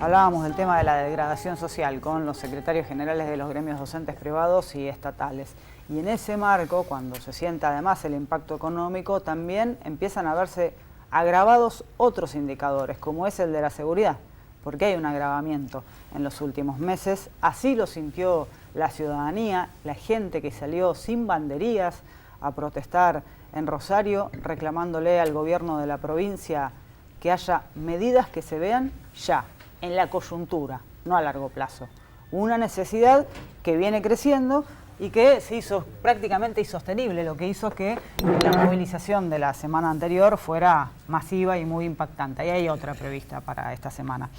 Hablábamos del tema de la degradación social con los secretarios generales de los gremios docentes privados y estatales. Y en ese marco, cuando se sienta además el impacto económico, también empiezan a verse agravados otros indicadores, como es el de la seguridad, porque hay un agravamiento en los últimos meses. Así lo sintió la ciudadanía, la gente que salió sin banderías a protestar en Rosario, reclamándole al gobierno de la provincia que haya medidas que se vean ya, en la coyuntura, no a largo plazo. Una necesidad que viene creciendo y que se hizo prácticamente insostenible, lo que hizo que la movilización de la semana anterior fuera masiva y muy impactante. Y hay otra prevista para esta semana.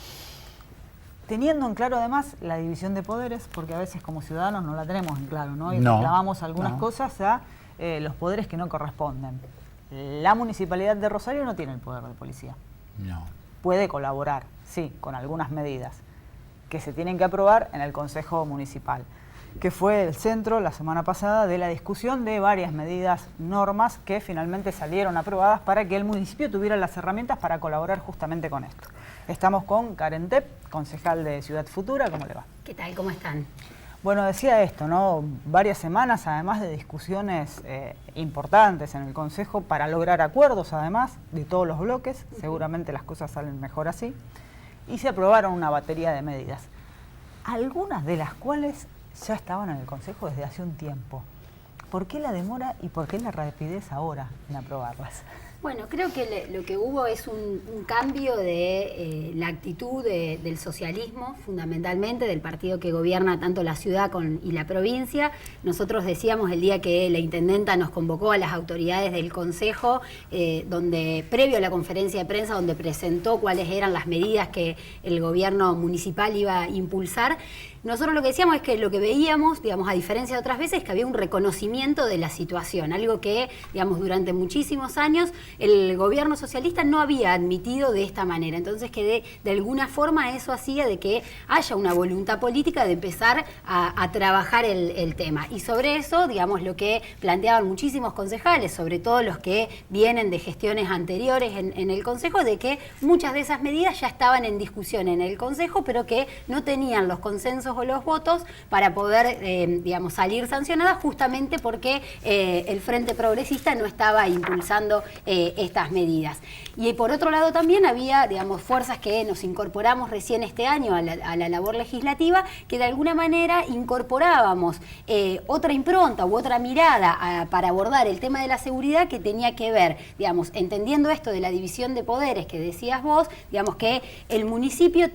Teniendo en claro además la división de poderes, porque a veces como ciudadanos no la tenemos en claro, ¿no? Y reclamamos algunas cosas a los poderes que no corresponden. La Municipalidad de Rosario no tiene el poder de policía. No. Puede colaborar, sí, con algunas medidas que se tienen que aprobar en el Consejo Municipal, que fue el centro la semana pasada de la discusión de varias medidas, normas que finalmente salieron aprobadas para que el municipio tuviera las herramientas para colaborar justamente con esto. Estamos con Karen Tepp, concejal de Ciudad Futura. ¿Cómo le va? ¿Qué tal? ¿Cómo están? Bueno, decía esto, ¿no? Varias semanas, además de discusiones importantes en el Consejo para lograr acuerdos, además, de todos los bloques. Seguramente las cosas salen mejor así. Y se aprobaron una batería de medidas, algunas de las cuales ya estaban en el Consejo desde hace un tiempo. ¿Por qué la demora y por qué la rapidez ahora en aprobarlas? Bueno, creo que lo que hubo es un cambio de la actitud del socialismo, fundamentalmente del partido que gobierna tanto la ciudad y la provincia. Nosotros decíamos el día que la intendenta nos convocó a las autoridades del Consejo, donde previo a la conferencia de prensa, donde presentó cuáles eran las medidas que el gobierno municipal iba a impulsar. Nosotros lo que decíamos es que lo que veíamos, digamos, a diferencia de otras veces, es que había un reconocimiento de la situación, algo que, digamos, durante muchísimos años el gobierno socialista no había admitido de esta manera. Entonces que de alguna forma eso hacía de que haya una voluntad política de empezar a trabajar el tema. Y sobre eso, digamos, lo que planteaban muchísimos concejales, sobre todo los que vienen de gestiones anteriores en el Consejo, de que muchas de esas medidas ya estaban en discusión en el Consejo, pero que no tenían los consensos o los votos para poder, digamos, salir sancionadas, justamente porque el Frente Progresista no estaba impulsando estas medidas. Y por otro lado también había, digamos, fuerzas que nos incorporamos recién este año a la labor legislativa, que de alguna manera incorporábamos otra impronta u otra mirada para abordar el tema de la seguridad, que tenía que ver, digamos, entendiendo esto de la división de poderes que decías vos, digamos que el municipio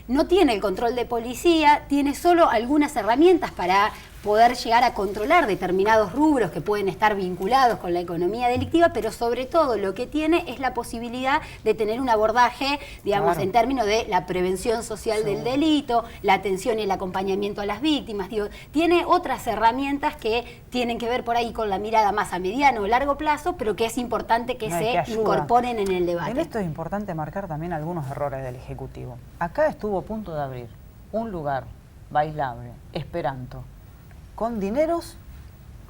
no tiene el control de policía, tiene solo algunas herramientas para poder llegar a controlar determinados rubros que pueden estar vinculados con la economía delictiva, pero sobre todo lo que tiene es la posibilidad de tener un abordaje, digamos, en términos de la prevención social del delito, la atención y el acompañamiento a las víctimas. Digo, tiene otras herramientas que tienen que ver por ahí con la mirada más a mediano o largo plazo, pero que es importante que se incorporen en el debate. En esto es importante marcar también algunos errores del Ejecutivo. Acá estuvo a punto de abrir un lugar bailable, Esperanto, con dineros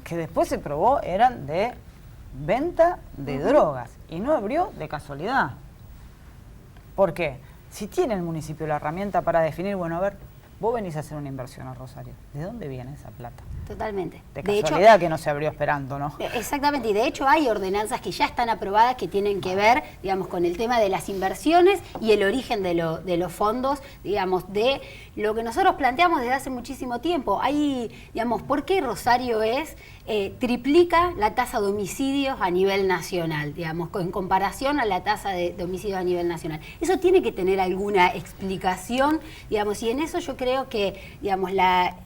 que después se probó eran de venta de drogas, y no abrió de casualidad. ¿Por qué? Si tiene el municipio la herramienta para definir, bueno, a ver, vos venís a hacer una inversión a Rosario, ¿de dónde viene esa plata? Totalmente. De casualidad hecho, que no se abrió Esperanto, ¿no? Exactamente, y de hecho hay ordenanzas que ya están aprobadas que tienen que ver, digamos, con el tema de las inversiones y el origen de los fondos, digamos, de lo que nosotros planteamos desde hace muchísimo tiempo. Hay, digamos, ¿por qué Rosario triplica la tasa de homicidios a nivel nacional, digamos, en comparación a la tasa de homicidios a nivel nacional? Eso tiene que tener alguna explicación, digamos, y en eso yo creo que, digamos,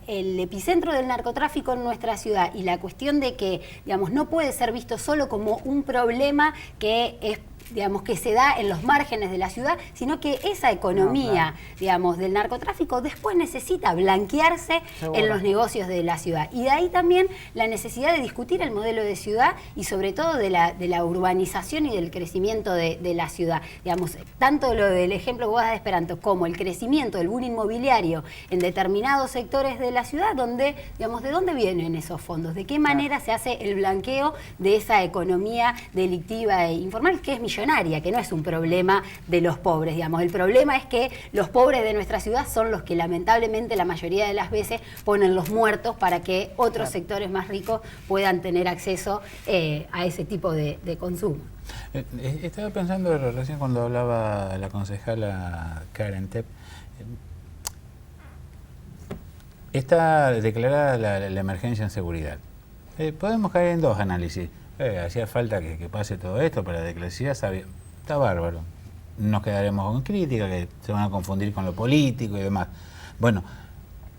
el epicentro del narcotráfico en nuestra ciudad y la cuestión de que, digamos, no puede ser visto solo como un problema que es, digamos, que se da en los márgenes de la ciudad, sino que esa economía, digamos, del narcotráfico después necesita blanquearse en los negocios de la ciudad. Y de ahí también la necesidad de discutir el modelo de ciudad y sobre todo de la urbanización y del crecimiento de la ciudad. Digamos, tanto lo del ejemplo que vos das de Esperanto como el crecimiento del boom inmobiliario en determinados sectores de la ciudad, donde, digamos, ¿de dónde vienen esos fondos? ¿De qué manera se hace el blanqueo de esa economía delictiva e informal que es millonaria? millonaria, que no es un problema de los pobres, digamos. El problema es que los pobres de nuestra ciudad son los que lamentablemente la mayoría de las veces ponen los muertos para que otros sectores más ricos puedan tener acceso a ese tipo de consumo. Estaba pensando recién cuando hablaba la concejala Karen Tepp. Está declarada la emergencia en seguridad. Podemos caer en dos análisis. Hacía falta que pase todo esto para la declaración, está bárbaro. Nos quedaremos con crítica, que se van a confundir con lo político y demás. Bueno,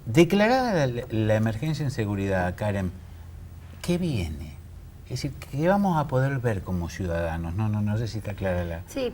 declarada la emergencia en seguridad, Karen, ¿qué viene? Es decir, ¿qué vamos a poder ver como ciudadanos? No sé si está clara la... Sí.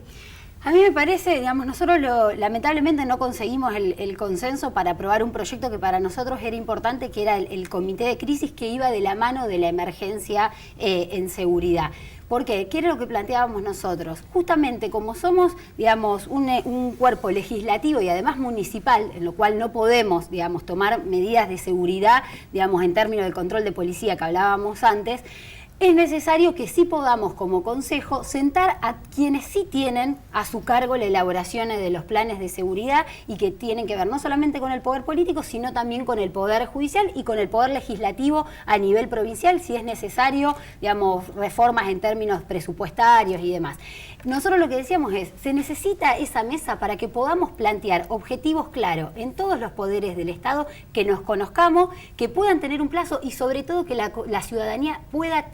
A mí me parece, digamos, nosotros lamentablemente no conseguimos el consenso para aprobar un proyecto que para nosotros era importante, que era el comité de crisis, que iba de la mano de la emergencia en seguridad. ¿Por qué? ¿Qué era lo que planteábamos nosotros? Justamente como somos, digamos, un cuerpo legislativo y además municipal, en lo cual no podemos, digamos, tomar medidas de seguridad, digamos, en términos del control de policía que hablábamos antes, es necesario que sí podamos como consejo sentar a quienes sí tienen a su cargo la elaboración de los planes de seguridad y que tienen que ver no solamente con el poder político, sino también con el poder judicial y con el poder legislativo a nivel provincial, si es necesario, digamos, reformas en términos presupuestarios y demás. Nosotros lo que decíamos es, se necesita esa mesa para que podamos plantear objetivos claros en todos los poderes del Estado, que nos conozcamos, que puedan tener un plazo y sobre todo que la ciudadanía pueda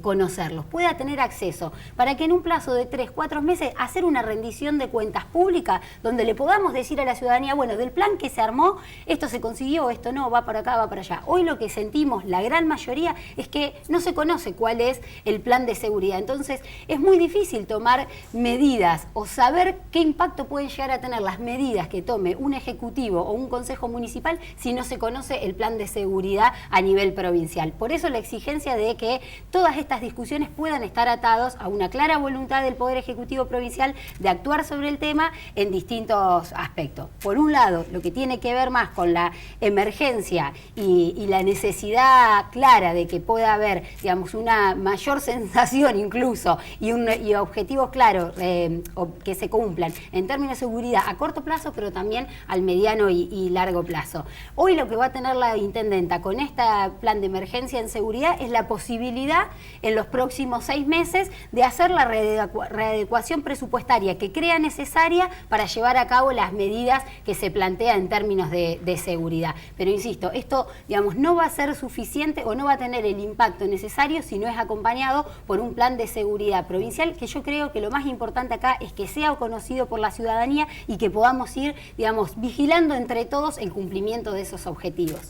conocerlos, pueda tener acceso, para que en un plazo de 3, 4 meses hacer una rendición de cuentas públicas donde le podamos decir a la ciudadanía, bueno, del plan que se armó, esto se consiguió, esto no, va para acá, va para allá. Hoy lo que sentimos, la gran mayoría, es que no se conoce cuál es el plan de seguridad. Entonces, es muy difícil tomar medidas o saber qué impacto pueden llegar a tener las medidas que tome un ejecutivo o un consejo municipal si no se conoce el plan de seguridad a nivel provincial. Por eso la exigencia de que todas estas discusiones puedan estar atados a una clara voluntad del Poder Ejecutivo Provincial de actuar sobre el tema en distintos aspectos. Por un lado, lo que tiene que ver más con la emergencia y la necesidad clara de que pueda haber, digamos, una mayor sensación incluso y objetivos claros que se cumplan en términos de seguridad a corto plazo, pero también al mediano y largo plazo. Hoy lo que va a tener la intendenta con este plan de emergencia en seguridad es la posibilidad en los próximos 6 meses de hacer la readecuación presupuestaria que crea necesaria para llevar a cabo las medidas que se plantean en términos de seguridad. Pero insisto, esto, digamos, no va a ser suficiente o no va a tener el impacto necesario si no es acompañado por un plan de seguridad provincial, que yo creo que lo más importante acá es que sea conocido por la ciudadanía y que podamos ir, digamos, vigilando entre todos el cumplimiento de esos objetivos.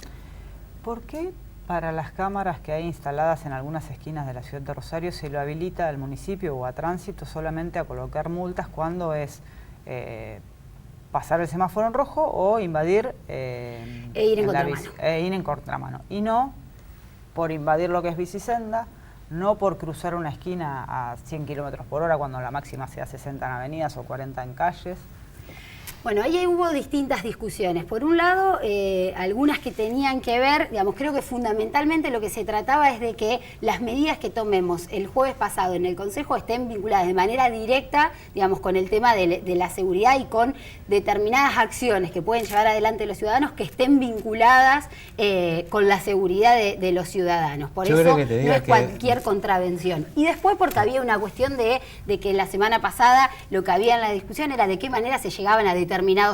¿Por qué para las cámaras que hay instaladas en algunas esquinas de la ciudad de Rosario se lo habilita al municipio o a tránsito solamente a colocar multas cuando es pasar el semáforo en rojo o invadir ir en contramano? Y no por invadir lo que es bicisenda, no por cruzar una esquina a 100 km por hora cuando la máxima sea 60 en avenidas o 40 en calles. Bueno, ahí hubo distintas discusiones. Por un lado, algunas que tenían que ver, digamos, creo que fundamentalmente lo que se trataba es de que las medidas que tomemos el jueves pasado en el Consejo estén vinculadas de manera directa, digamos, con el tema de la seguridad y con determinadas acciones que pueden llevar adelante los ciudadanos que estén vinculadas con la seguridad de los ciudadanos. Por eso no es cualquier contravención. Y después porque había una cuestión de que la semana pasada lo que había en la discusión era de qué manera se llegaban a determinados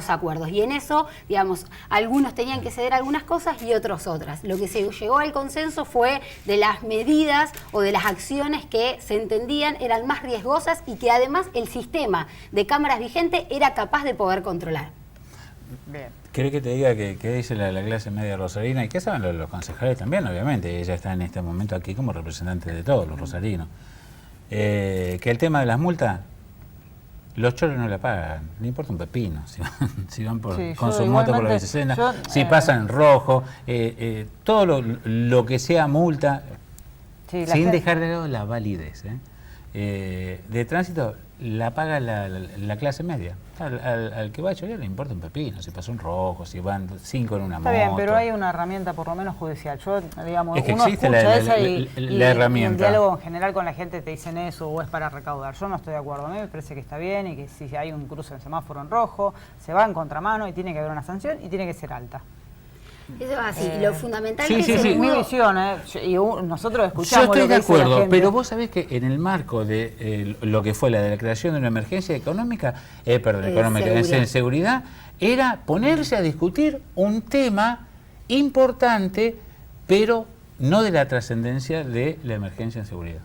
acuerdos. Y en eso, digamos, algunos tenían que ceder algunas cosas y otros otras. Lo que se llegó al consenso fue de las medidas o de las acciones que se entendían eran más riesgosas y que además el sistema de cámaras vigente era capaz de poder controlar. Bien. ¿Querés que te diga qué dice la clase media rosarina? ¿Y qué saben los concejales también? Obviamente, ella está en este momento aquí como representante de todos los rosarinos. Que el tema de las multas, los choros no la pagan, no importa un pepino, si van con su moto por la bicicenda, si pasan en rojo, todo lo que sea multa, sin dejar de lado la validez. De tránsito, la paga la clase media. Al que va a chorear le importa un pepino, si pasó un rojo, si van 5 en una Está moto. bien, pero hay una herramienta por lo menos judicial. Yo, digamos, Es que uno existe escucha esa y herramienta. en diálogo en general con la gente te dicen eso o es para recaudar. Yo no estoy de acuerdo. A mí me parece que está bien y que si hay un cruce en semáforo en rojo, se va en contramano y tiene que haber una sanción y tiene que ser alta. Eso es así. Lo fundamental sí, que sí, se sí. Mi pudo- visión, nosotros escuchamos Yo estoy lo que de dice la acuerdo, gente. pero vos sabés que en el marco de lo que fue la declaración de una emergencia económica, en seguridad, era ponerse a discutir un tema importante, pero no de la trascendencia de la emergencia en seguridad.